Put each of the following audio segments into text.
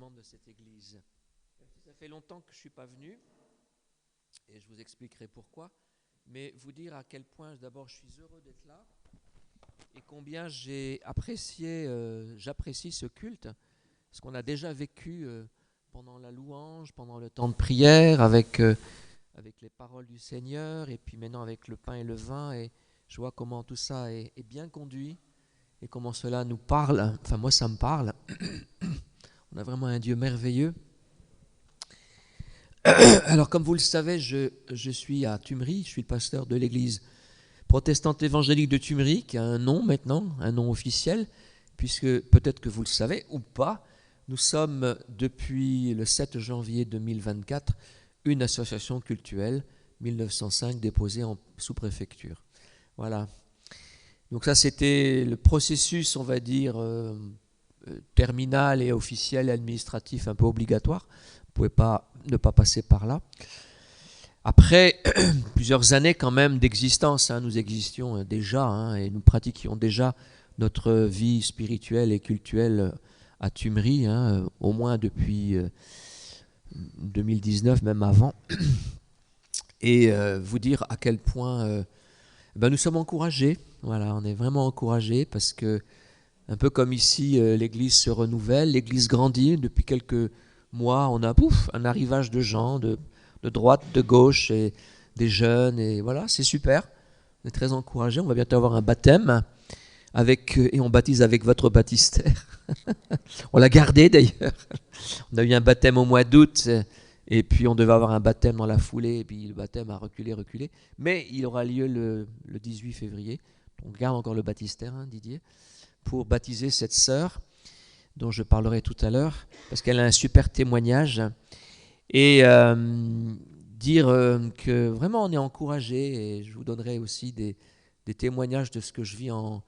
membres de cette église. Ça fait longtemps que je ne suis pas venu et je vous expliquerai pourquoi. Mais vous dire à quel point d'abord je suis heureux d'être là et combien j'apprécie ce culte, ce qu'on a déjà vécu pendant la louange, pendant le temps de prière, avec les paroles du Seigneur et puis maintenant avec le pain et le vin. Et je vois comment tout ça est bien conduit et comment cela nous parle. Enfin, moi, ça me parle. On a vraiment un Dieu merveilleux. Alors, comme vous le savez, je suis à Thumeries, je suis le pasteur de l'église protestante évangélique de Thumeries, qui a un nom maintenant, un nom officiel, puisque peut-être que vous le savez ou pas, nous sommes depuis le 7 janvier 2024 une association cultuelle 1905 déposée en sous-préfecture. Voilà. Donc ça, c'était le processus, on va dire, terminal et officiel et administratif un peu obligatoire. Vous ne pouvez pas ne pas passer par là. Après plusieurs années quand même d'existence, nous existions déjà et nous pratiquions déjà notre vie spirituelle et cultuelle à Thumeries, au moins depuis 2019, même avant. Et vous dire à quel point nous sommes encouragés. Voilà, on est vraiment encouragés parce que, un peu comme ici, l'église se renouvelle, l'église grandit. Depuis quelques mois, on a un arrivage de gens de droite, de gauche, et des jeunes, et voilà, c'est super. On est très encouragés. On va bientôt avoir un baptême, et on baptise avec votre baptistère. On l'a gardé d'ailleurs. On a eu un baptême au mois d'août, et puis on devait avoir un baptême dans la foulée, et puis le baptême a reculé. Mais il aura lieu le 18 février. On garde encore le baptistère, Didier, pour baptiser cette sœur dont je parlerai tout à l'heure, parce qu'elle a un super témoignage. Et dire que vraiment on est encouragé, et je vous donnerai aussi des témoignages de ce que je vis en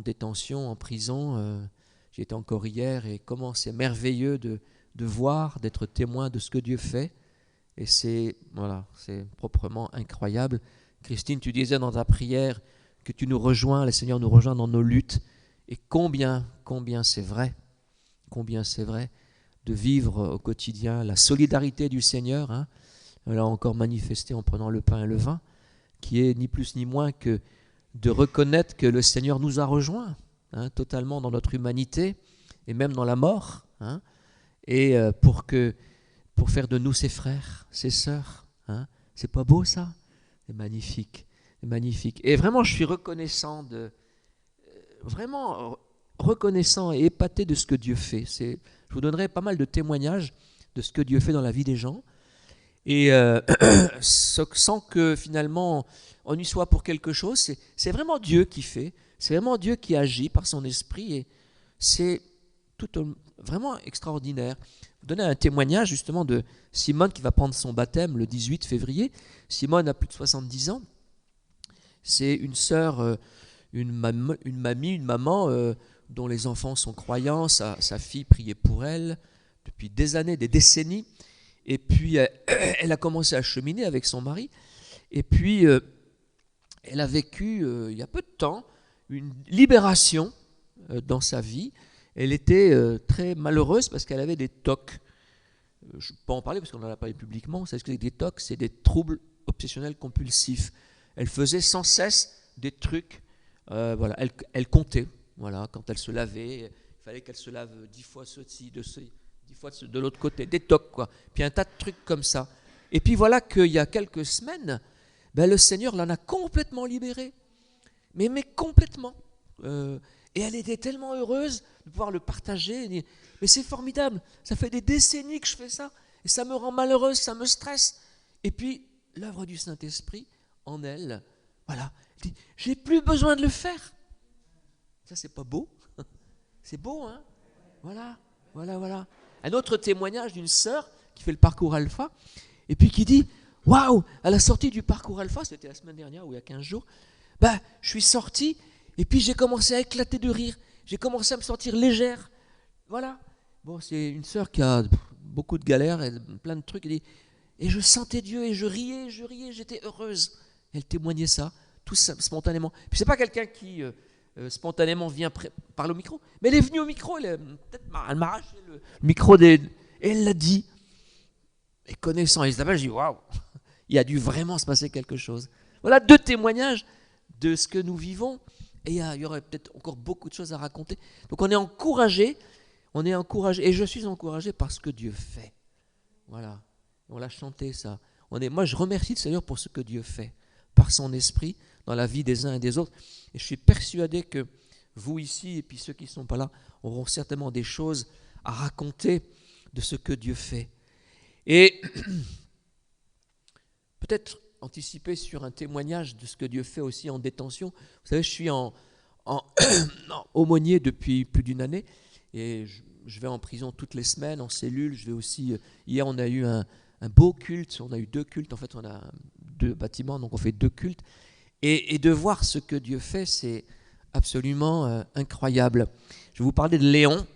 détention, en prison. J'y étais encore hier, et comment c'est merveilleux de voir, d'être témoin de ce que Dieu fait. Et c'est proprement incroyable. Christine, tu disais dans ta prière que tu nous rejoins, le Seigneur nous rejoint dans nos luttes. Et combien c'est vrai, de vivre au quotidien la solidarité du Seigneur, elle a encore manifesté en prenant le pain et le vin, qui est ni plus ni moins que de reconnaître que le Seigneur nous a rejoints totalement dans notre humanité et même dans la mort, et pour faire de nous ses frères, ses sœurs. C'est pas beau ça? C'est magnifique, c'est magnifique. Et vraiment, je suis reconnaissant vraiment reconnaissant et épaté de ce que Dieu fait. Je vous donnerai pas mal de témoignages de ce que Dieu fait dans la vie des gens, et sans que finalement on y soit pour quelque chose. C'est vraiment Dieu qui fait, c'est vraiment Dieu qui agit par son esprit, et c'est vraiment extraordinaire. Je vous donner un témoignage justement de Simone qui va prendre son baptême le 18 février. Simone a plus de 70 ans. C'est une sœur, une maman dont les enfants sont croyants. Sa fille priait pour elle depuis des années, des décennies. Et puis, elle a commencé à cheminer avec son mari. Et puis, elle a vécu, il y a peu de temps, une libération dans sa vie. Elle était très malheureuse parce qu'elle avait des TOC. Je ne peux pas en parler parce qu'on n'en a pas parlé publiquement. Vous savez ce que c'est que des TOC? C'est des troubles obsessionnels compulsifs. Elle faisait sans cesse des trucs. Elle comptait. Voilà, quand elle se lavait, il fallait qu'elle se lave 10 fois ceci, 10 fois de l'autre côté, des tocs, quoi. Puis un tas de trucs comme ça. Et puis voilà qu'il y a quelques semaines, le Seigneur l'en a complètement libérée. Mais complètement. Et elle était tellement heureuse de pouvoir le partager. Mais c'est formidable, ça fait des décennies que je fais ça. Et ça me rend malheureuse, ça me stresse. Et puis, l'œuvre du Saint-Esprit en elle, voilà. Elle dit, j'ai plus besoin de le faire. Ça, c'est pas beau? C'est beau, hein? Voilà. Un autre témoignage d'une sœur qui fait le parcours Alpha, et puis qui dit, waouh, à la sortie du parcours Alpha, c'était la semaine dernière ou il y a 15 jours, je suis sortie, et puis j'ai commencé à éclater de rire, j'ai commencé à me sentir légère. Voilà. Bon, c'est une sœur qui a beaucoup de galères, plein de trucs, et je sentais Dieu, et je riais, j'étais heureuse. Elle témoignait ça, tout ça, spontanément. Puis c'est pas quelqu'un qui spontanément vient parler au micro. Mais elle est venue au micro, elle m'a arraché le micro et elle l'a dit. Et connaissant Isabelle, je dis waouh, il a dû vraiment se passer quelque chose. Voilà 2 témoignages de ce que nous vivons. Et il y aurait peut-être encore beaucoup de choses à raconter. Donc on est encouragé, et je suis encouragé par ce que Dieu fait. Voilà, on l'a chanté ça. Moi je remercie le Seigneur pour ce que Dieu fait, par son esprit, dans la vie des uns et des autres. Et je suis persuadé que vous ici, et puis ceux qui ne sont pas là, auront certainement des choses à raconter de ce que Dieu fait. Et peut-être anticiper sur un témoignage de ce que Dieu fait aussi en détention. Vous savez, je suis en aumônier depuis plus d'une année et je vais en prison toutes les semaines, en cellule. Je vais aussi, hier on a eu un beau culte, on a eu 2 cultes, en fait on a 2 bâtiments, donc on fait 2 cultes. Et de voir ce que Dieu fait, c'est absolument incroyable. Je vais vous parler de Léon.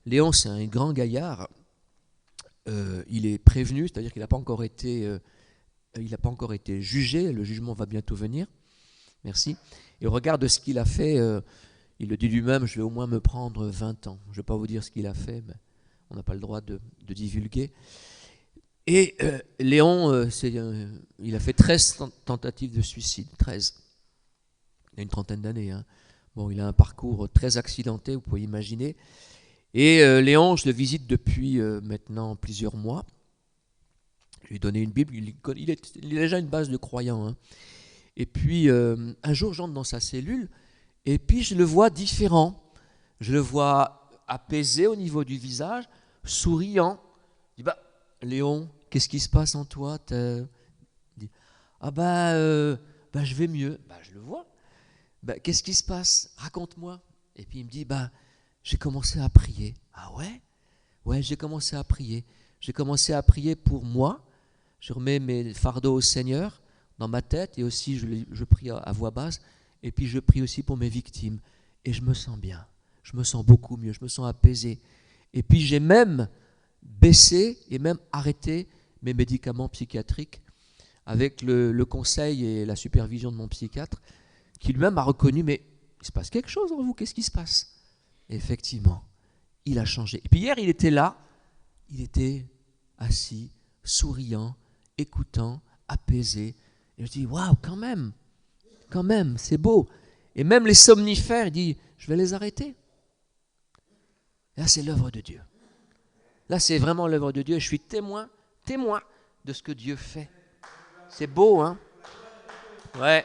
Léon, c'est un grand gaillard. Il est prévenu, c'est-à-dire qu'il n'a pas encore été jugé. Le jugement va bientôt venir. Merci. Et au regard de ce qu'il a fait, il le dit lui-même, je vais au moins me prendre 20 ans. Je ne vais pas vous dire ce qu'il a fait, mais on n'a pas le droit de divulguer. Et Léon, il a fait 13 tentatives de suicide. 13. Il a une trentaine d'années. Hein. Bon, il a un parcours très accidenté, vous pouvez imaginer. Et Léon, je le visite depuis maintenant plusieurs mois. Je lui ai donné une Bible. Il est déjà une base de croyant. Hein. Et puis, un jour, j'entre dans sa cellule. Et puis, je le vois différent. Je le vois apaisé au niveau du visage, souriant. Je dis, Léon, qu'est-ce qui se passe en toi? Il dit, je vais mieux. Je le vois. Qu'est-ce qui se passe? Raconte-moi. Et puis, il me dit, j'ai commencé à prier. Ah ouais? Ouais, j'ai commencé à prier. J'ai commencé à prier pour moi. Je remets mes fardeaux au Seigneur dans ma tête et aussi je prie à voix basse. Et puis je prie aussi pour mes victimes. Et je me sens bien. Je me sens beaucoup mieux. Je me sens apaisé. Et puis j'ai même baissé et même arrêté mes médicaments psychiatriques avec le conseil et la supervision de mon psychiatre qui lui-même a reconnu, mais il se passe quelque chose en vous. Qu'est-ce qui se passe? Et effectivement, il a changé. Et puis hier, il était là. Il était assis, souriant, écoutant, apaisé. Et je dis, waouh, quand même, c'est beau. Et même les somnifères, il dit, je vais les arrêter. Et là, c'est l'œuvre de Dieu. Là, c'est vraiment l'œuvre de Dieu. Je suis témoin de ce que Dieu fait. C'est beau, hein? Ouais.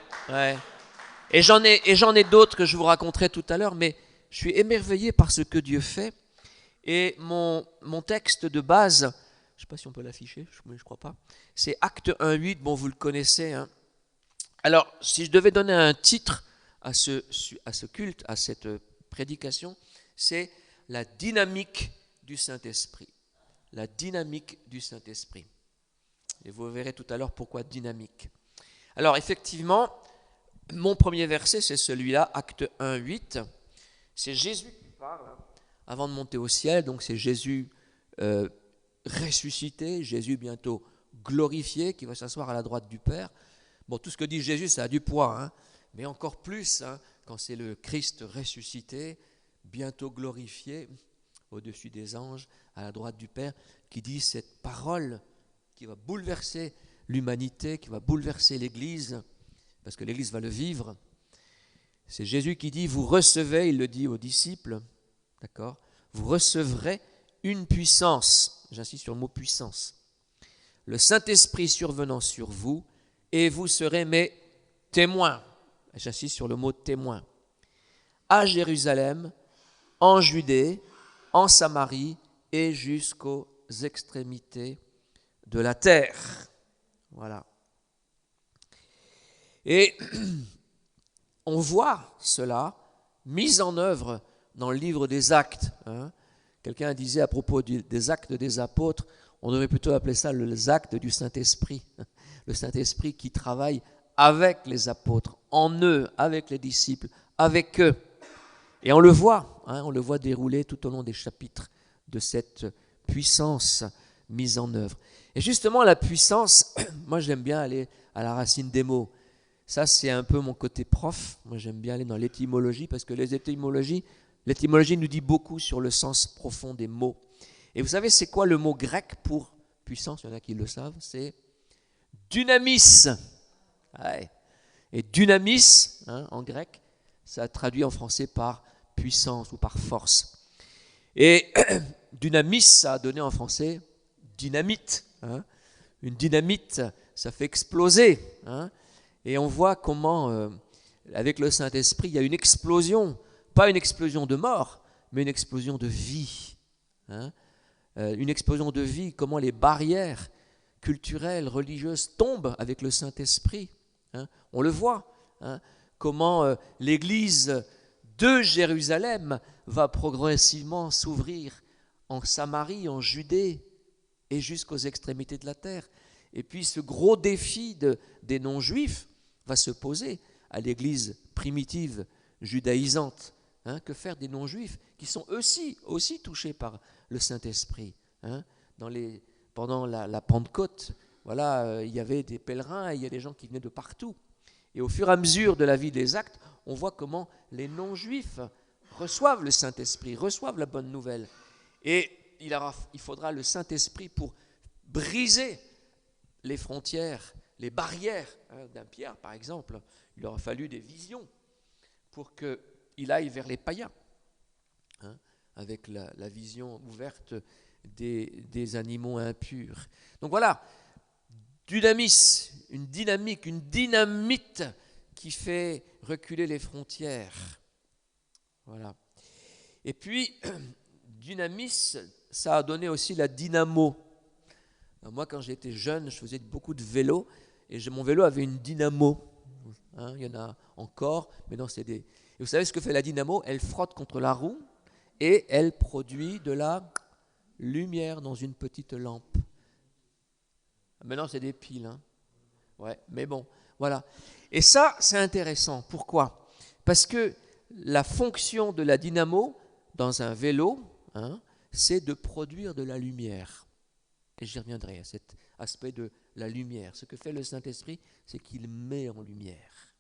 Et j'en ai d'autres que je vous raconterai tout à l'heure, mais je suis émerveillé par ce que Dieu fait. Et mon texte de base, je ne sais pas si on peut l'afficher, mais je ne crois pas, c'est Acte 1:8, bon vous le connaissez. Hein. Alors, si je devais donner un titre à ce culte, à cette prédication, c'est la dynamique du Saint-Esprit. La dynamique du Saint-Esprit. Et vous verrez tout à l'heure pourquoi dynamique. Alors effectivement, mon premier verset, c'est celui-là, Acte 1:8. C'est Jésus qui parle, hein, avant de monter au ciel. Donc c'est Jésus ressuscité, Jésus bientôt glorifié, qui va s'asseoir à la droite du Père. Bon, tout ce que dit Jésus, ça a du poids, hein, mais encore plus hein, quand c'est le Christ ressuscité, bientôt glorifié, au-dessus des anges, à la droite du Père, qui dit cette parole qui va bouleverser l'humanité, qui va bouleverser l'Église, parce que l'Église va le vivre. C'est Jésus qui dit, vous recevez, il le dit aux disciples, d'accord, vous recevrez une puissance, j'insiste sur le mot puissance, le Saint-Esprit survenant sur vous, et vous serez mes témoins, j'insiste sur le mot témoin, à Jérusalem, en Judée, en Samarie et jusqu'aux extrémités de la terre. Voilà. Et on voit cela mis en œuvre dans le livre des Actes. Hein. Quelqu'un disait à propos des Actes des apôtres, on devrait plutôt appeler ça les Actes du Saint-Esprit. Le Saint-Esprit qui travaille avec les apôtres, en eux, avec les disciples, avec eux. Et on le voit dérouler tout au long des chapitres de cette puissance mise en œuvre. Et justement, la puissance, moi j'aime bien aller à la racine des mots. Ça, c'est un peu mon côté prof. Moi, j'aime bien aller dans l'étymologie parce que l'étymologie nous dit beaucoup sur le sens profond des mots. Et vous savez, c'est quoi le mot grec pour puissance? Il y en a qui le savent. C'est dynamis. Ouais. Et dynamis, en grec, ça traduit en français par puissance ou par force. Et dynamis, ça a donné en français dynamite. Une dynamite, ça fait exploser. Et on voit comment, avec le Saint-Esprit, il y a une explosion, pas une explosion de mort, mais une explosion de vie. Une explosion de vie, comment les barrières culturelles, religieuses tombent avec le Saint-Esprit. On le voit, comment l'Église de Jérusalem va progressivement s'ouvrir en Samarie, en Judée et jusqu'aux extrémités de la terre. Et puis ce gros défi des non-juifs va se poser à l'Église primitive judaïsante. Que faire des non-juifs qui sont aussi touchés par le Saint-Esprit. Pendant la Pentecôte, voilà, il y avait des pèlerins, il y a des gens qui venaient de partout. Et au fur et à mesure de la vie des actes, on voit comment les non-juifs reçoivent le Saint-Esprit, reçoivent la bonne nouvelle. Et il faudra le Saint-Esprit pour briser les frontières, les barrières d'un Pierre, par exemple. Il aura fallu des visions pour qu'il aille vers les païens, avec la vision ouverte des animaux impurs. Donc voilà, dynamis, une dynamique, une dynamite qui fait reculer les frontières. Voilà. Et puis, dynamis, ça a donné aussi la dynamo. Alors moi, quand j'étais jeune, je faisais beaucoup de vélo, et mon vélo avait une dynamo. Il y en a encore, mais non, c'est des... Et vous savez ce que fait la dynamo? Elle frotte contre la roue, et elle produit de la lumière dans une petite lampe. Maintenant, c'est des piles. Ouais, mais bon, voilà. Et ça, c'est intéressant. Pourquoi? Parce que la fonction de la dynamo dans un vélo, c'est de produire de la lumière. Et j'y reviendrai à cet aspect de la lumière. Ce que fait le Saint-Esprit, c'est qu'il met en lumière.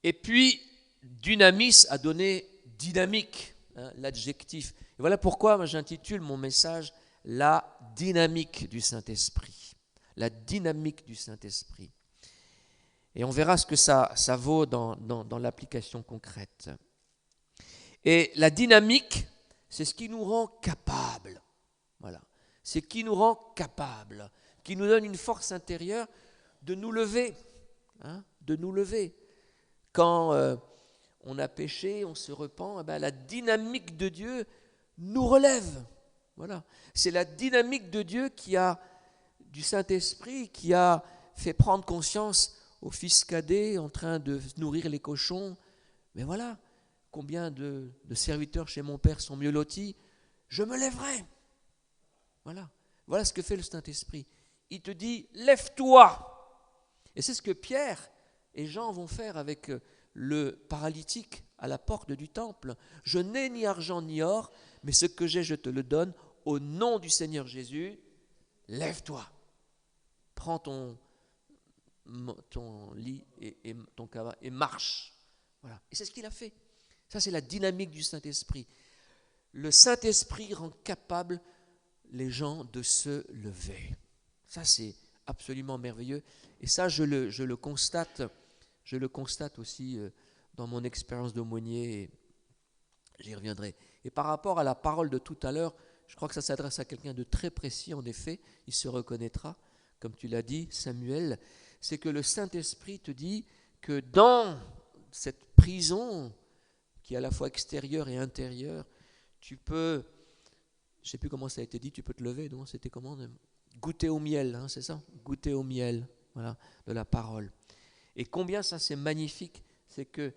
Et puis, dynamis a donné dynamique, l'adjectif. Et voilà pourquoi moi, j'intitule mon message « La dynamique du Saint-Esprit ». La dynamique du Saint-Esprit. Et on verra ce que ça vaut dans l'application concrète. Et la dynamique, c'est ce qui nous rend capables. Voilà. C'est qui nous rend capables, qui nous donne une force intérieure de nous lever. De nous lever. Quand on a péché, on se repent, la dynamique de Dieu nous relève. Voilà. C'est la dynamique de Dieu du Saint-Esprit qui a fait prendre conscience au fils cadet en train de nourrir les cochons. Mais voilà, combien de serviteurs chez mon père sont mieux lotis. Je me lèverai. Voilà ce que fait le Saint-Esprit. Il te dit, lève-toi. Et c'est ce que Pierre et Jean vont faire avec le paralytique à la porte du temple. Je n'ai ni argent ni or, mais ce que j'ai, je te le donne. Au nom du Seigneur Jésus, lève-toi. Prends ton lit et ton cabas et marche. Voilà. Et c'est ce qu'il a fait. Ça, c'est la dynamique du Saint-Esprit. Le Saint-Esprit rend capable les gens de se lever. Ça, c'est absolument merveilleux. Et ça, je le constate aussi dans mon expérience d'aumônier. J'y reviendrai. Et par rapport à la parole de tout à l'heure, je crois que ça s'adresse à quelqu'un de très précis, en effet. Il se reconnaîtra, comme tu l'as dit, Samuel. C'est que le Saint-Esprit te dit que dans cette prison, qui est à la fois extérieure et intérieure, tu peux, je ne sais plus comment ça a été dit, tu peux te lever, non? C'était comment? Goûter au miel, c'est ça? Goûter au miel, voilà, de la parole. Et combien ça c'est magnifique, c'est que,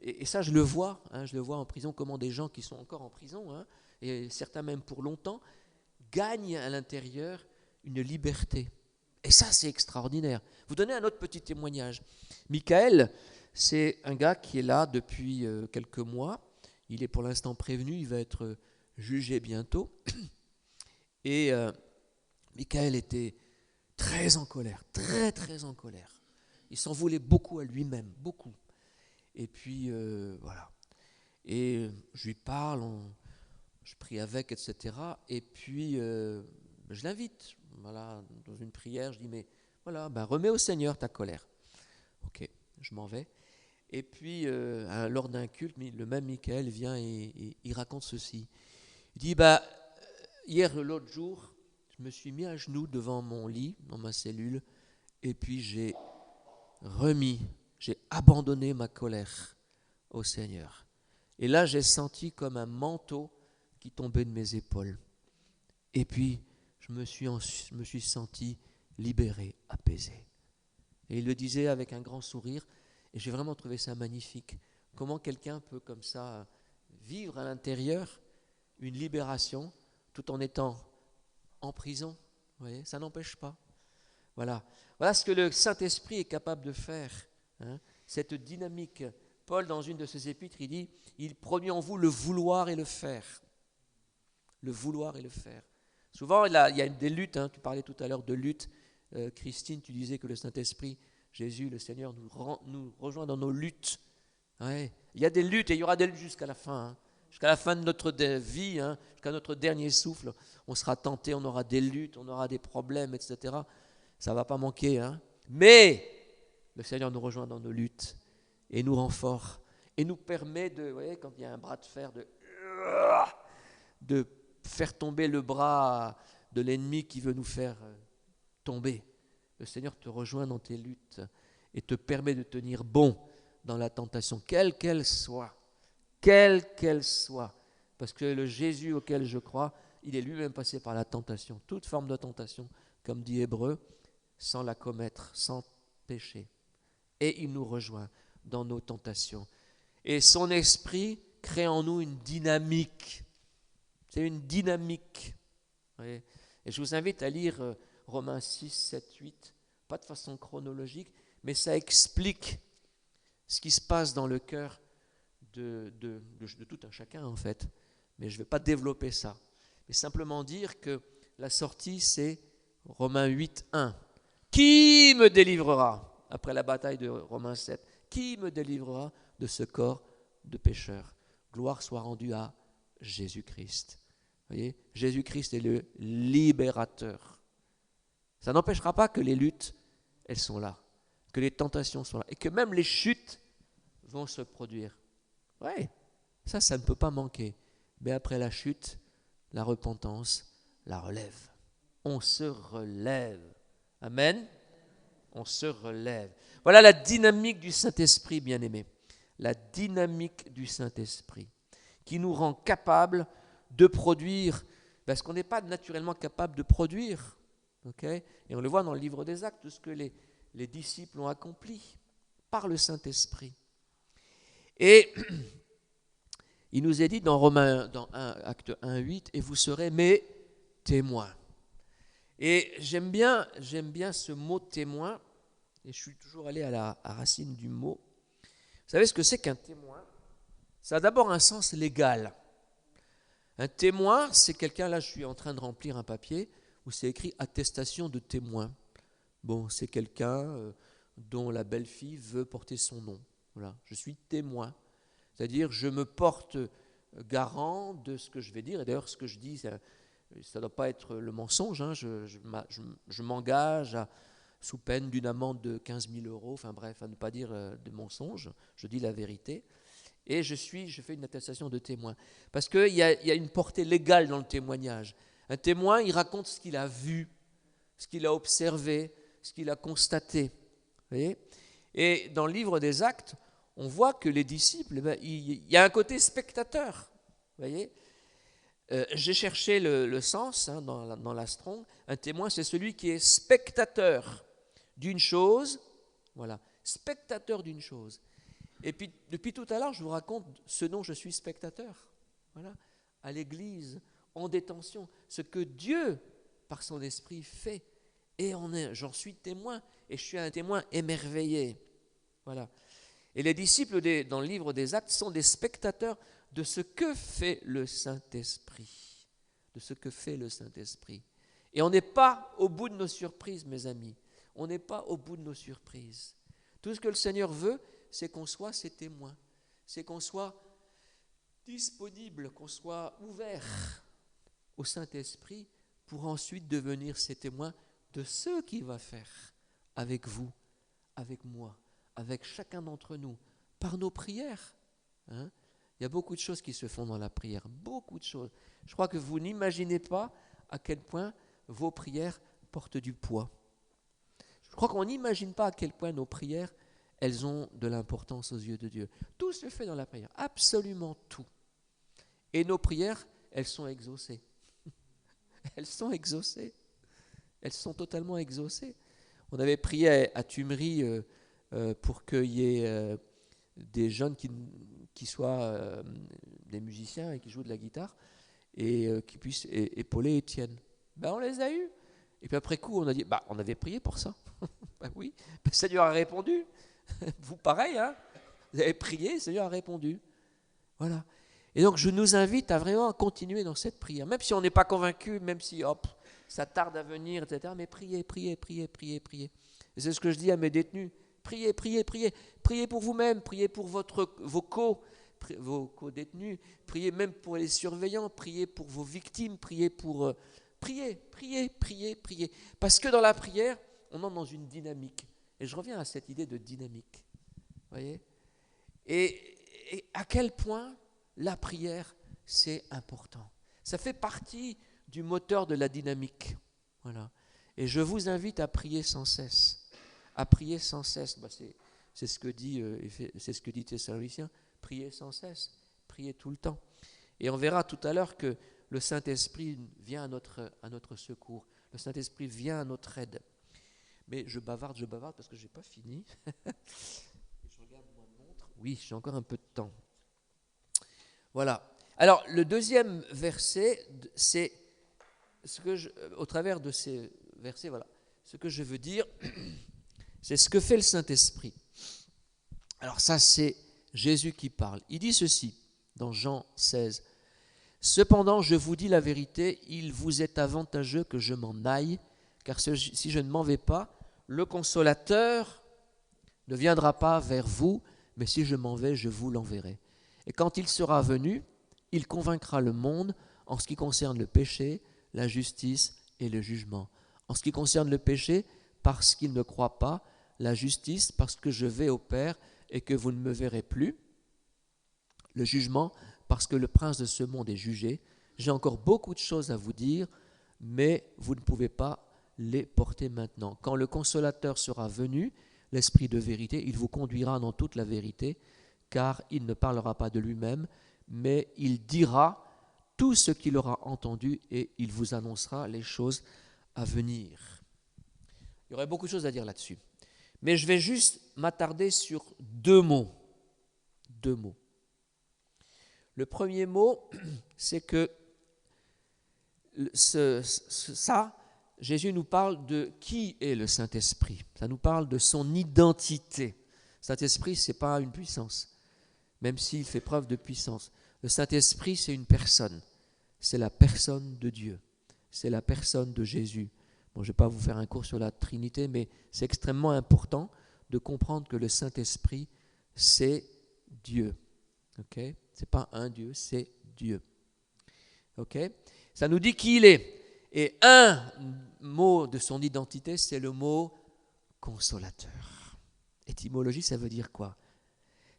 et ça je le vois en prison, comment des gens qui sont encore en prison, et certains même pour longtemps, gagnent à l'intérieur une liberté. Et ça c'est extraordinaire. Vous donnez un autre petit témoignage. Michael, c'est un gars qui est là depuis quelques mois. Il est pour l'instant prévenu, il va être jugé bientôt. Et Michael était très en colère, très très en colère. Il s'en voulait beaucoup à lui-même, beaucoup. Et puis, voilà. Et je lui parle, je prie avec, etc. Et puis, je l'invite, voilà, dans une prière. Je dis, mais voilà, remets au Seigneur ta colère. Ok, je m'en vais. Et puis, lors d'un culte, le même Michael vient et il raconte ceci. Il dit, hier, l'autre jour, je me suis mis à genoux devant mon lit, dans ma cellule, et puis j'ai abandonné ma colère au Seigneur. Et là, j'ai senti comme un manteau qui tombait de mes épaules. Et puis, je me suis senti libéré, apaisé. Et il le disait avec un grand sourire, et j'ai vraiment trouvé ça magnifique. Comment quelqu'un peut comme ça vivre à l'intérieur une libération tout en étant en prison. Vous voyez, ça n'empêche pas. Voilà ce que le Saint-Esprit est capable de faire. Cette dynamique. Paul, dans une de ses épîtres, il dit, il produit en vous le vouloir et le faire. Le vouloir et le faire. Souvent, il y a des luttes. Tu parlais tout à l'heure de lutte. Christine, tu disais que le Saint-Esprit, Jésus, le Seigneur, nous rejoint dans nos luttes. Ouais. Il y a des luttes et il y aura des luttes jusqu'à la fin. Jusqu'à la fin de notre vie, jusqu'à notre dernier souffle, on sera tenté, on aura des luttes, on aura des problèmes, etc. Ça ne va pas manquer. Mais le Seigneur nous rejoint dans nos luttes et nous rend forts et nous permet de, vous voyez, quand il y a un bras de fer, de faire tomber le bras de l'ennemi qui veut nous faire tomber. Le Seigneur te rejoint dans tes luttes et te permet de tenir bon dans la tentation, quelle qu'elle soit. Quelle qu'elle soit. Parce que le Jésus auquel je crois, il est lui-même passé par la tentation, toute forme de tentation, comme dit Hébreu, sans la commettre, sans péché. Et il nous rejoint dans nos tentations. Et son esprit crée en nous une dynamique. C'est une dynamique. Et je vous invite à lire Romains 6, 7, 8, pas de façon chronologique, mais ça explique ce qui se passe dans le cœur de tout un chacun en fait, mais je ne vais pas développer ça, mais simplement dire que la sortie c'est Romains 8, 1. Qui me délivrera, après la bataille de Romains 7, qui me délivrera de ce corps de pécheur? Gloire soit rendue à Jésus-Christ. Vous voyez, Jésus-Christ est le libérateur. Ça n'empêchera pas que les luttes, elles sont là, que les tentations sont là, et que même les chutes vont se produire. Oui, ça ne peut pas manquer. Mais après la chute, la repentance, la relève. On se relève. Amen. On se relève. Voilà la dynamique du Saint-Esprit, bien-aimés. La dynamique du Saint-Esprit qui nous rend capables de produire, parce qu'on n'est pas naturellement capable de produire. Okay? Et on le voit dans le livre des Actes, tout ce que les disciples ont accompli par le Saint-Esprit. Et il nous est dit dans Acte 1, 8, et vous serez mes témoins. Et j'aime bien ce mot témoin, et je suis toujours allé à la racine du mot. Vous savez ce que c'est qu'un témoin? Ça a d'abord un sens légal. Un témoin, c'est quelqu'un, là je suis en train de remplir un papier où c'est écrit attestation de témoin. Bon, c'est quelqu'un dont la belle-fille veut porter son nom. Voilà, je suis témoin. C'est-à-dire, je me porte garant de ce que je vais dire. Et d'ailleurs, ce que je dis, ça ne doit pas être le mensonge. Je m'engage sous peine d'une amende de 15 000 €. Enfin bref, à ne pas dire de mensonge. Je dis la vérité. Et je fais une attestation de témoin. Parce qu'il y a une portée légale dans le témoignage. Un témoin, il raconte ce qu'il a vu, ce qu'il a observé, ce qu'il a constaté. Vous voyez ? Et dans le livre des Actes, on voit que les disciples, il y a un côté spectateur. Vous voyez ? J'ai cherché le sens dans la Strong. Un témoin, c'est celui qui est spectateur d'une chose. Voilà, spectateur d'une chose. Et puis, depuis tout à l'heure, je vous raconte ce dont je suis spectateur. Voilà, à l'église, en détention, ce que Dieu, par son esprit, fait. Et j'en suis témoin. Et je suis un témoin émerveillé. Voilà. Et les disciples dans le livre des Actes sont des spectateurs de ce que fait le Saint-Esprit. De ce que fait le Saint-Esprit. Et on n'est pas au bout de nos surprises, mes amis. On n'est pas au bout de nos surprises. Tout ce que le Seigneur veut, c'est qu'on soit ses témoins, c'est qu'on soit disponible, qu'on soit ouvert au Saint-Esprit pour ensuite devenir ses témoins de ce qu'il va faire avec vous, avec moi, avec chacun d'entre nous, par nos prières. Hein? Il y a beaucoup de choses qui se font dans la prière, beaucoup de choses. Je crois que vous n'imaginez pas à quel point vos prières portent du poids. Je crois qu'on n'imagine pas à quel point nos prières, elles ont de l'importance aux yeux de Dieu. Tout se fait dans la prière, absolument tout. Et nos prières, elles sont exaucées. Elles sont exaucées. Elles sont totalement exaucées. On avait prié à Tumerie pour qu'il y ait des jeunes qui soient des musiciens et qui jouent de la guitare et qui puissent épauler Étienne. Ben, on les a eus. Et puis après coup, on a dit, on avait prié pour ça. Ben oui, le Seigneur a répondu. Vous pareil, hein? Vous avez prié, le Seigneur a répondu. Voilà. Et donc je nous invite à vraiment continuer dans cette prière, même si on n'est pas convaincu, même si ça tarde à venir, etc. Mais priez, priez, priez, priez, priez. Et c'est ce que je dis à mes détenus. Priez, priez, priez. Priez pour vous-même, priez pour vos co-détenus, priez même pour les surveillants, priez pour vos victimes, priez pour... priez, priez, priez, priez. Parce que dans la prière, on entre dans une dynamique. Et je reviens à cette idée de dynamique. Voyez ? Et à quel point la prière, c'est important. Ça fait partie du moteur de la dynamique. Voilà. Et je vous invite à prier sans cesse. À prier sans cesse. C'est ce que dit Thessaloniciens. Priez sans cesse. Priez tout le temps. Et on verra tout à l'heure que le Saint-Esprit vient à notre secours. Le Saint-Esprit vient à notre aide. Mais je bavarde parce que je n'ai pas fini. Je regarde ma montre. Oui, j'ai encore un peu de temps. Voilà. Alors, le deuxième verset, c'est au travers de ces versets, voilà, ce que je veux dire, c'est ce que fait le Saint-Esprit. Alors ça, c'est Jésus qui parle. Il dit ceci dans Jean 16. « Cependant, je vous dis la vérité, il vous est avantageux que je m'en aille, car si je ne m'en vais pas, le Consolateur ne viendra pas vers vous, mais si je m'en vais, je vous l'enverrai. Et quand il sera venu, il convaincra le monde en ce qui concerne le péché, la justice et le jugement. En ce qui concerne le péché, parce qu'il ne croit pas, la justice, parce que je vais au Père et que vous ne me verrez plus, le jugement, parce que le prince de ce monde est jugé. J'ai encore beaucoup de choses à vous dire, mais vous ne pouvez pas les porter maintenant. Quand le Consolateur sera venu, l'Esprit de vérité, il vous conduira dans toute la vérité, car il ne parlera pas de lui-même, mais il dira tout ce qu'il aura entendu et il vous annoncera les choses à venir. Il y aurait beaucoup de choses à dire là-dessus. Mais je vais juste m'attarder sur deux mots. Deux mots. Le premier mot, c'est que Jésus nous parle de qui est le Saint-Esprit. Ça nous parle de son identité. Le Saint-Esprit, ce n'est pas une puissance, même s'il fait preuve de puissance. Le Saint-Esprit, c'est une personne. C'est la personne de Dieu. C'est la personne de Jésus. Bon, je ne vais pas vous faire un cours sur la Trinité, mais c'est extrêmement important de comprendre que le Saint-Esprit, c'est Dieu. Okay? Ce n'est pas un Dieu, c'est Dieu. Okay? Ça nous dit qui il est. Et un mot de son identité, c'est le mot consolateur. Étymologie, ça veut dire quoi?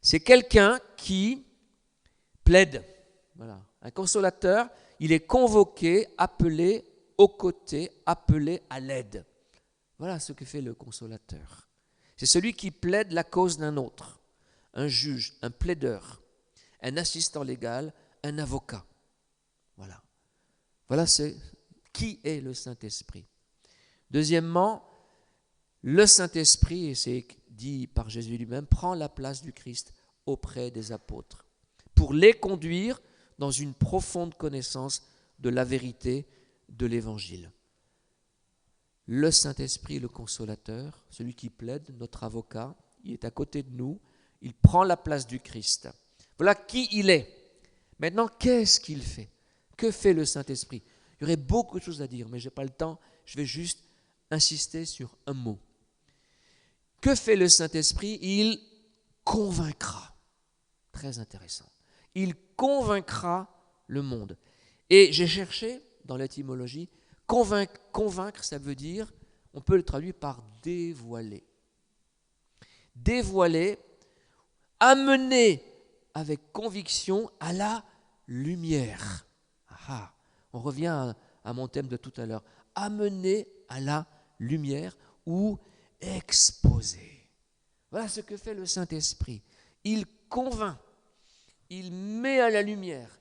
C'est quelqu'un qui plaide. Voilà. Un consolateur, il est convoqué, appelé aux côtés, appelé à l'aide. Voilà ce que fait le consolateur. C'est celui qui plaide la cause d'un autre. Un juge, un plaideur, un assistant légal, un avocat. Voilà. Voilà qui est le Saint-Esprit. Deuxièmement, le Saint-Esprit, et c'est dit par Jésus lui-même, prend la place du Christ auprès des apôtres pour les conduire dans une profonde connaissance de la vérité de l'Évangile. Le Saint-Esprit, le consolateur, celui qui plaide, notre avocat, il est à côté de nous, il prend la place du Christ. Voilà qui il est. Maintenant, qu'est-ce qu'il fait? Que fait le Saint-Esprit? Il y aurait beaucoup de choses à dire, mais je n'ai pas le temps. Je vais juste insister sur un mot. Que fait le Saint-Esprit? Il convaincra. Très intéressant. Il convaincra le monde. Et j'ai cherché dans l'étymologie, convaincre, ça veut dire, on peut le traduire par dévoiler. Dévoiler, amener avec conviction à la lumière. Ah, on revient à mon thème de tout à l'heure. Amener à la lumière ou exposer. Voilà ce que fait le Saint-Esprit. Il convainc, il met à la lumière,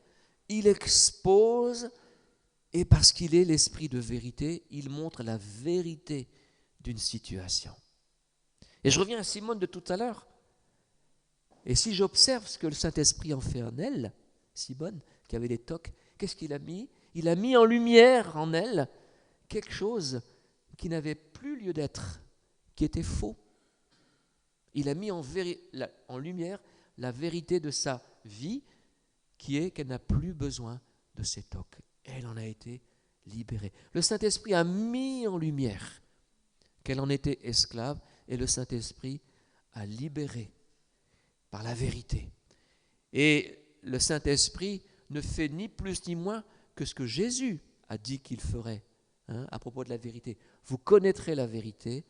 il expose, et parce qu'il est l'esprit de vérité, il montre la vérité d'une situation. Et je reviens à Simone de tout à l'heure. Et si j'observe ce que le Saint-Esprit en fait en elle, Simone, qui avait des tocs, qu'est-ce qu'il a mis? Il a mis en lumière en elle quelque chose qui n'avait plus lieu d'être, qui était faux. Il a mis en lumière la vérité de sa vie, qui est qu'elle n'a plus besoin de ces tocs. Elle en a été libérée. Le Saint-Esprit a mis en lumière qu'elle en était esclave, et le Saint-Esprit a libéré par la vérité. Et le Saint-Esprit ne fait ni plus ni moins que ce que Jésus a dit qu'il ferait à propos de la vérité. Vous connaîtrez la vérité,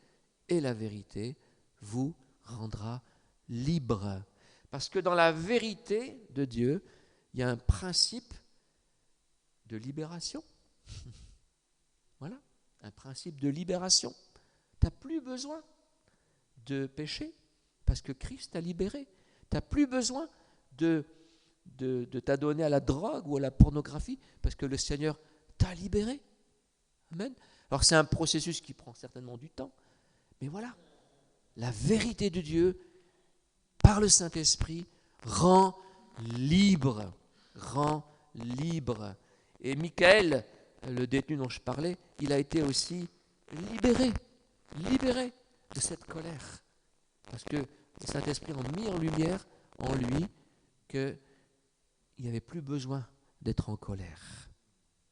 et la vérité vous rendra libre. Parce que dans la vérité de Dieu, il y a un principe de libération. Voilà, un principe de libération. Tu n'as plus besoin de péché parce que Christ t'a libéré. Tu n'as plus besoin de t'adonner à la drogue ou à la pornographie parce que le Seigneur t'a libéré. Amen. Alors c'est un processus qui prend certainement du temps, mais voilà, la vérité de Dieu par le Saint-Esprit rend libre, rend libre. Et Michael, le détenu dont je parlais, il a été aussi libéré de cette colère. Parce que le Saint-Esprit a mis en lumière en lui qu'il n'y avait plus besoin d'être en colère,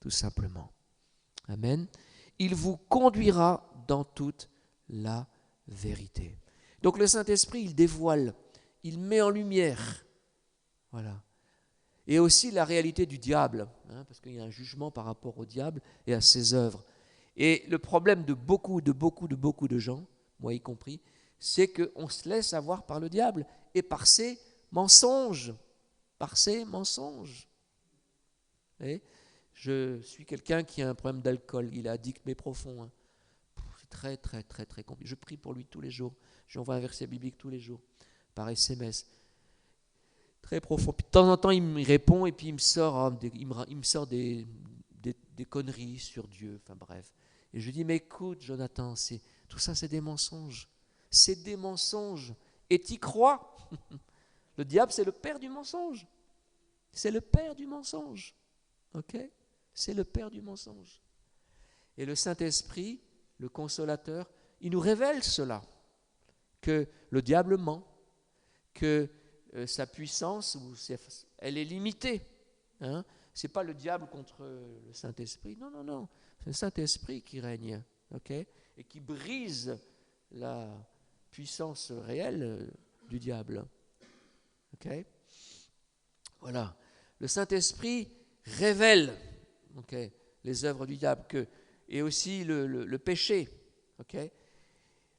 tout simplement. Amen. Il vous conduira dans toute la vérité. Donc le Saint-Esprit, il dévoile, il met en lumière. Voilà. Et aussi la réalité du diable, parce qu'il y a un jugement par rapport au diable et à ses œuvres. Et le problème de beaucoup de gens, moi y compris, c'est qu'on se laisse avoir par le diable et par ses mensonges. Par ses mensonges. Et je suis quelqu'un qui a un problème d'alcool, il est addict mais profond. C'est très compliqué. Je prie pour lui tous les jours. Je lui envoie un verset biblique tous les jours, par SMS. Très profond. Puis de temps en temps, il me répond et puis il me sort des conneries sur Dieu. Enfin bref. Et je lui dis, mais écoute, Jonathan, tout ça, c'est des mensonges. C'est des mensonges. Et t'y crois? Le diable, c'est le père du mensonge. C'est le père du mensonge. Ok? C'est le père du mensonge. Et le Saint-Esprit, le consolateur, il nous révèle cela. Que le diable ment. Que sa puissance, elle est limitée. Ce n'est pas le diable contre le Saint-Esprit. Non. C'est le Saint-Esprit qui règne. Okay? Et qui brise la puissance réelle du diable. Okay? Voilà. Le Saint-Esprit révèle les œuvres du diable et aussi le péché. Okay?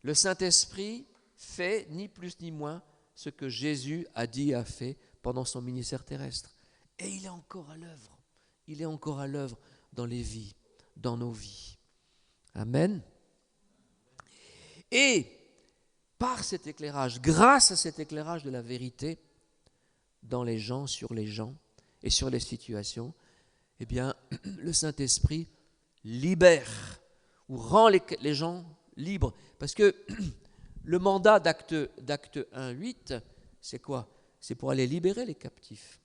Le Saint-Esprit fait ni plus ni moins ce que Jésus a dit et a fait pendant son ministère terrestre. Et il est encore à l'œuvre. Il est encore à l'œuvre dans les vies, dans nos vies. Amen. Et par cet éclairage, grâce à cet éclairage de la vérité dans les gens, sur les gens et sur les situations, eh bien, le Saint-Esprit libère ou rend les gens libres. Parce que le mandat d'acte 1:8, c'est quoi? C'est pour aller libérer les captifs.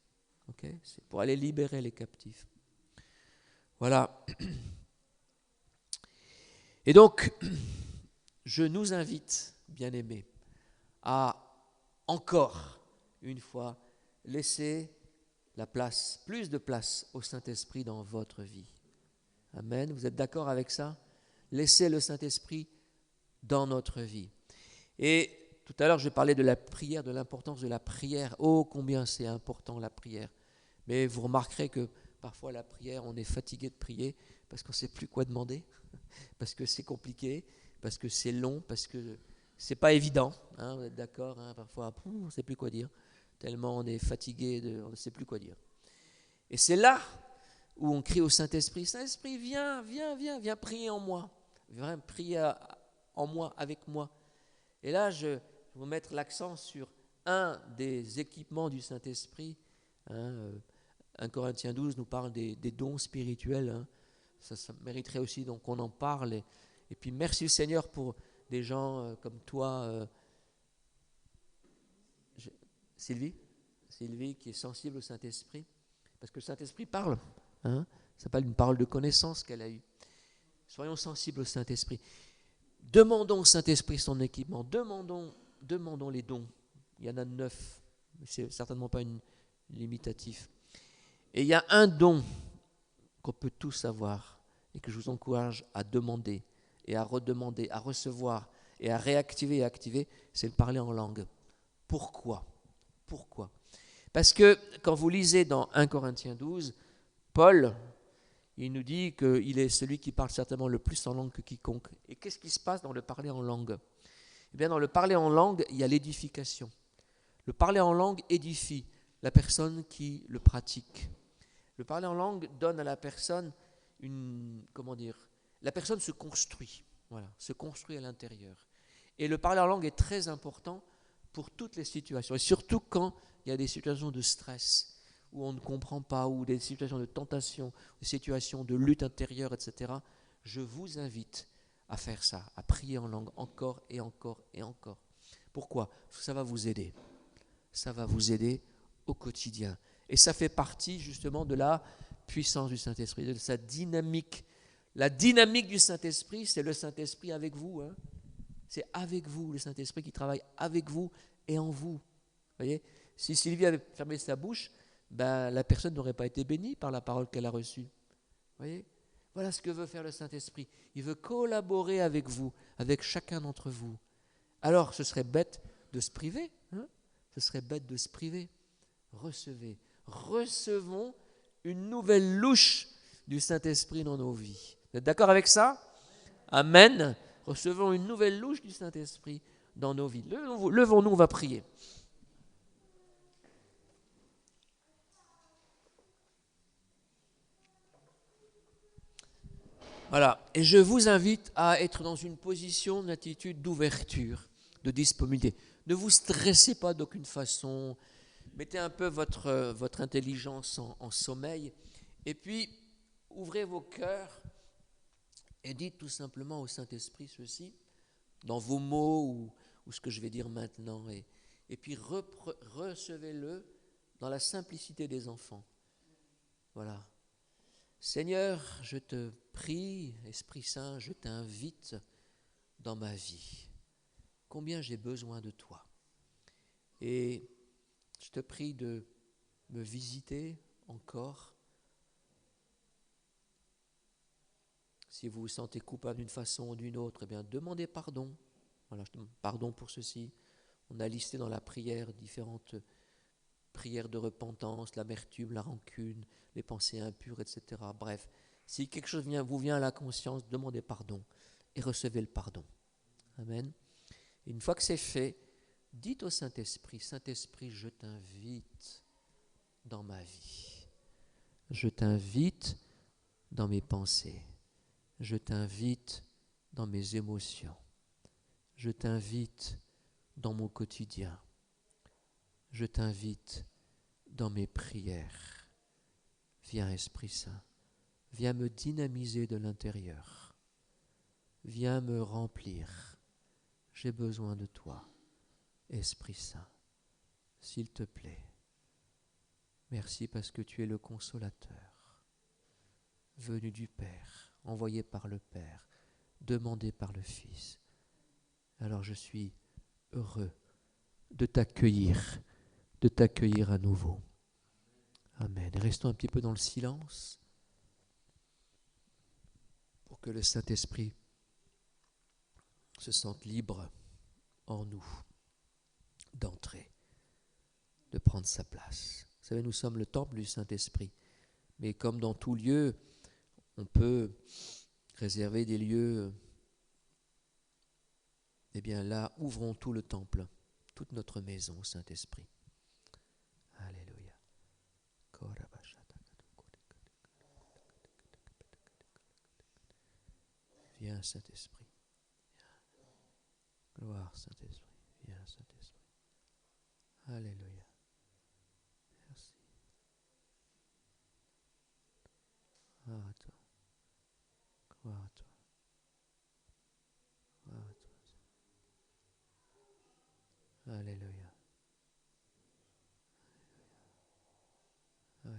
Okay? C'est pour aller libérer les captifs. Voilà. Et donc, je nous invite, bien-aimés, à encore une fois laisser la place, plus de place au Saint-Esprit dans votre vie. Amen. Vous êtes d'accord avec ça? Laissez le Saint-Esprit dans notre vie. Et tout à l'heure, je parlais de la prière, de l'importance de la prière. Oh, combien c'est important la prière. Mais vous remarquerez que parfois la prière, on est fatigué de prier parce qu'on ne sait plus quoi demander, parce que c'est compliqué, parce que c'est long, parce que c'est pas évident. Hein, vous êtes d'accord, hein, parfois, on ne sait plus quoi dire, tellement on est fatigué, on ne sait plus quoi dire. Et c'est là où on crie au Saint-Esprit, Saint-Esprit, viens, viens, viens, viens prier en moi, viens prier en moi, avec moi. Et là, je vais vous mettre l'accent sur un des équipements du Saint-Esprit. Hein, 1 Corinthiens 12 nous parle des dons spirituels. Hein. Ça mériterait aussi donc qu'on en parle. Et puis merci le Seigneur pour des gens comme toi, Sylvie qui est sensible au Saint-Esprit. Parce que le Saint-Esprit parle. Hein. Ça s'appelle une parole de connaissance qu'elle a eue. Soyons sensibles au Saint-Esprit. Demandons au Saint-Esprit son équipement. Demandons les dons. Il y en a 9. C'est certainement pas une limitatif. Et il y a un don qu'on peut tous avoir et que je vous encourage à demander et à redemander, à recevoir et à réactiver et activer, c'est de parler en langue. Pourquoi ? Parce que quand vous lisez dans 1 Corinthiens 12, Paul, il nous dit qu'il est celui qui parle certainement le plus en langue que quiconque. Et qu'est-ce qui se passe dans le parler en langue ? Eh bien, dans le parler en langue, il y a l'édification. Le parler en langue édifie la personne qui le pratique. Le parler en langue donne à la personne la personne se construit, se construit à l'intérieur. Et le parler en langue est très important pour toutes les situations, et surtout quand il y a des situations de stress, où on ne comprend pas, ou des situations de tentation, des situations de lutte intérieure, etc. Je vous invite à faire ça, à prier en langue encore et encore et encore. Pourquoi ? Parce que ça va vous aider. Ça va vous aider au quotidien. Et ça fait partie justement de la puissance du Saint-Esprit, de sa dynamique. La dynamique du Saint-Esprit, c'est le Saint-Esprit avec vous. Hein. C'est avec vous, le Saint-Esprit qui travaille avec vous et en vous. Vous voyez ? Si Sylvie avait fermé sa bouche, la personne n'aurait pas été bénie par la parole qu'elle a reçue. Vous voyez ? Voilà ce que veut faire le Saint-Esprit. Il veut collaborer avec vous, avec chacun d'entre vous. Alors, ce serait bête de se priver. Hein ? Ce serait bête de se priver. Recevons une nouvelle louche du Saint-Esprit dans nos vies. Vous êtes d'accord avec ça ? Amen. Recevons une nouvelle louche du Saint-Esprit dans nos vies. Levons-nous, on va prier. Voilà. Et je vous invite à être dans une position, une attitude d'ouverture, de disponibilité. Ne vous stressez pas d'aucune façon. Mettez un peu votre intelligence en sommeil. Et puis, ouvrez vos cœurs et dites tout simplement au Saint-Esprit ceci, dans vos mots ou ce que je vais dire maintenant. Et puis, recevez-le dans la simplicité des enfants. Voilà. Seigneur, je te prie, Esprit Saint, je t'invite dans ma vie. Combien j'ai besoin de toi. Et je te prie de me visiter encore. Si vous vous sentez coupable d'une façon ou d'une autre, eh bien, demandez pardon. Voilà, je demande pardon pour ceci. On a listé dans la prière différentes prières de repentance, l'amertume, la rancune, les pensées impures, etc. Bref, si quelque chose vous vient à la conscience, demandez pardon et recevez le pardon. Amen. Et une fois que c'est fait, dites au Saint-Esprit, Saint-Esprit, je t'invite dans ma vie. Je t'invite dans mes pensées. Je t'invite dans mes émotions. Je t'invite dans mon quotidien. Je t'invite dans mes prières. Viens, Esprit Saint, viens me dynamiser de l'intérieur. Viens me remplir. J'ai besoin de toi, Esprit Saint, s'il te plaît. Merci parce que tu es le consolateur, venu du Père, envoyé par le Père, demandé par le Fils. Alors je suis heureux de t'accueillir à nouveau. Amen. Restons un petit peu dans le silence pour que le Saint-Esprit se sente libre, en nous d'entrer, de prendre sa place. Vous savez, nous sommes le temple du Saint-Esprit. Mais comme dans tout lieu, on peut réserver des lieux, eh bien là, ouvrons tout le temple, toute notre maison au Saint-Esprit. Alléluia. Viens, Saint-Esprit. Gloire, Saint-Esprit. Viens, Saint-Esprit. Alléluia. Merci. Gloire à toi. Gloire à toi. Gloire à toi. Alléluia. Oui.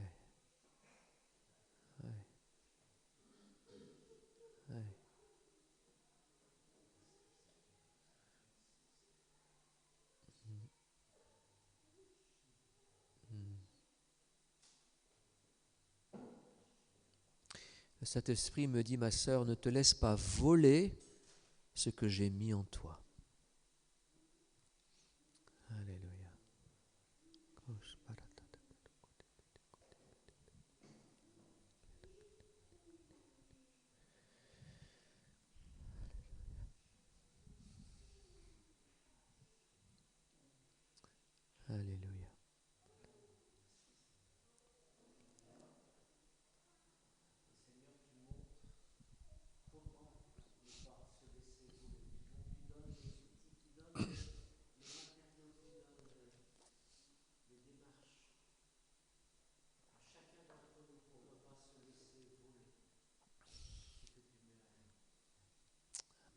Oui. Oui. Le Saint-Esprit me dit, ma sœur, ne te laisse pas voler ce que j'ai mis en toi. Alléluia. Alléluia.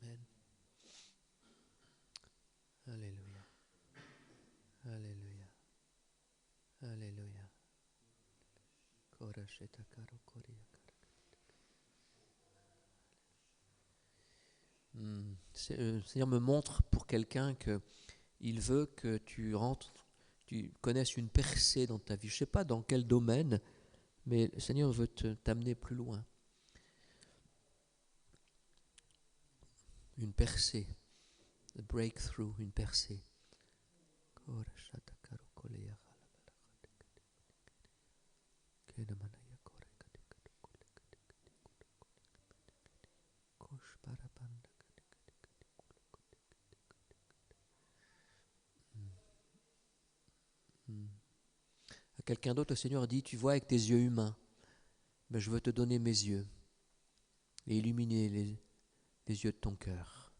Amen. Alléluia. Alléluia. Alléluia. Le Seigneur me montre pour quelqu'un qu'il veut que tu rentres, tu connaisses une percée dans ta vie. Je ne sais pas dans quel domaine, mais le Seigneur veut t'amener plus loin. Une percée, a breakthrough, une percée. À quelqu'un d'autre, le Seigneur dit, tu vois avec tes yeux humains, mais je veux te donner mes yeux et illuminer les yeux de ton cœur.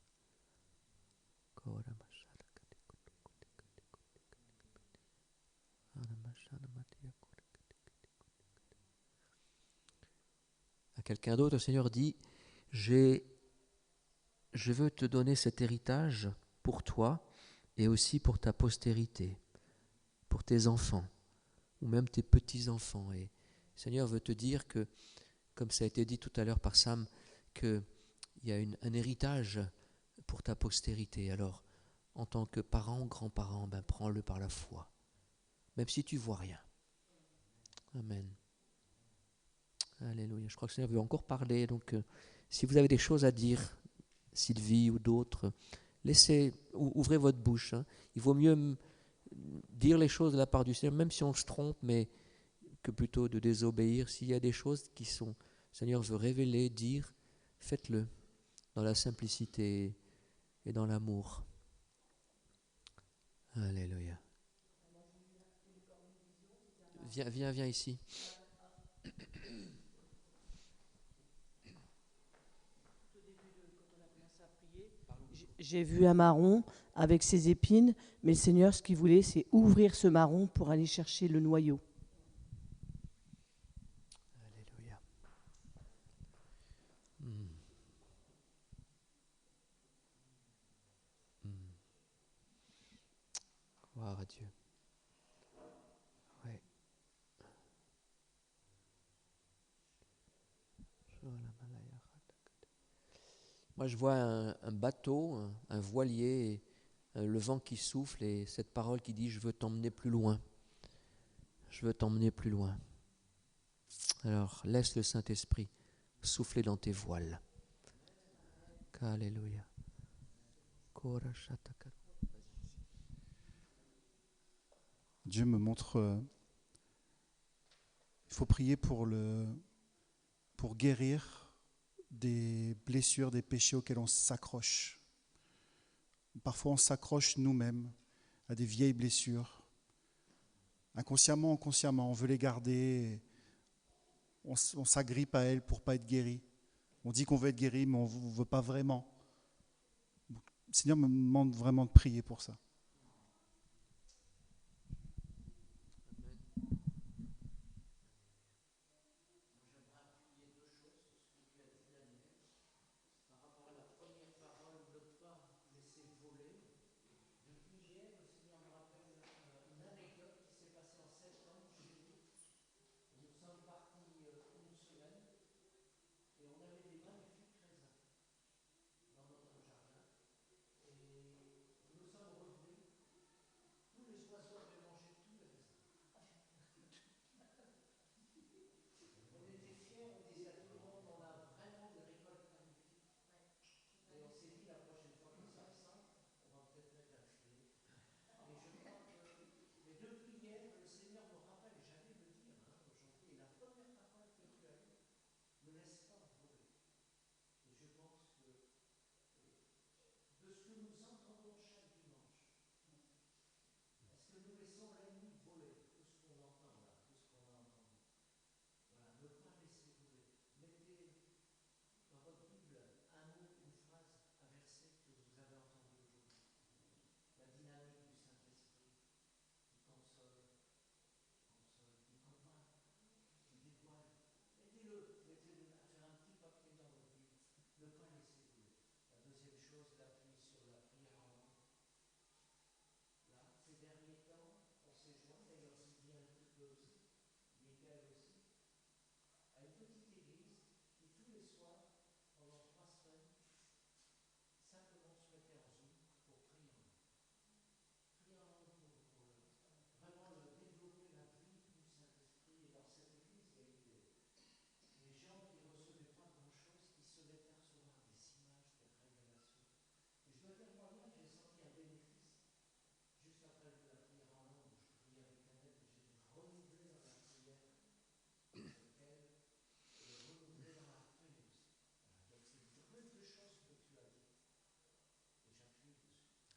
À quelqu'un d'autre, le Seigneur dit, je veux te donner cet héritage pour toi et aussi pour ta postérité, pour tes enfants ou même tes petits-enfants. Et le Seigneur veut te dire que, comme ça a été dit tout à l'heure par Sam, qu'il y a un héritage pour ta postérité. Alors, en tant que parent, grand-parent, prends-le par la foi, même si tu ne vois rien. Amen. Alléluia. Je crois que le Seigneur veut encore parler. Donc, si vous avez des choses à dire, Sylvie ou d'autres, ouvrez votre bouche. Hein. Il vaut mieux dire les choses de la part du Seigneur, même si on se trompe, mais que plutôt de désobéir. S'il y a des choses qui sont, le Seigneur veut révéler, dire, faites-le dans la simplicité et dans l'amour. Alléluia. Viens ici. J'ai vu un marron avec ses épines, mais le Seigneur, ce qu'il voulait, c'est ouvrir ce marron pour aller chercher le noyau. Alléluia. Gloire à Dieu. Ouais. Moi, je vois un bateau, un voilier, le vent qui souffle et cette parole qui dit « Je veux t'emmener plus loin. Je veux t'emmener plus loin. » Alors, laisse le Saint-Esprit souffler dans tes voiles. Alléluia. Dieu me montre, il faut prier pour guérir des blessures, des péchés auxquels on s'accroche. Parfois, on s'accroche nous-mêmes à des vieilles blessures. Inconsciemment, inconsciemment, on veut les garder. On s'agrippe à elles pour ne pas être guéri. On dit qu'on veut être guéri, mais on ne veut pas vraiment. Le Seigneur me demande vraiment de prier pour ça.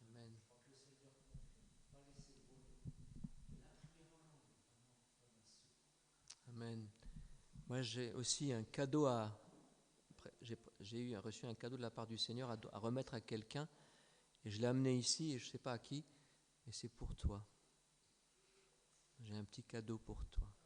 Amen. Amen. Moi, j'ai aussi un cadeau j'ai reçu un cadeau de la part du Seigneur à remettre à quelqu'un, et je l'ai amené ici, et je ne sais pas à qui, et c'est pour toi. J'ai un petit cadeau pour toi.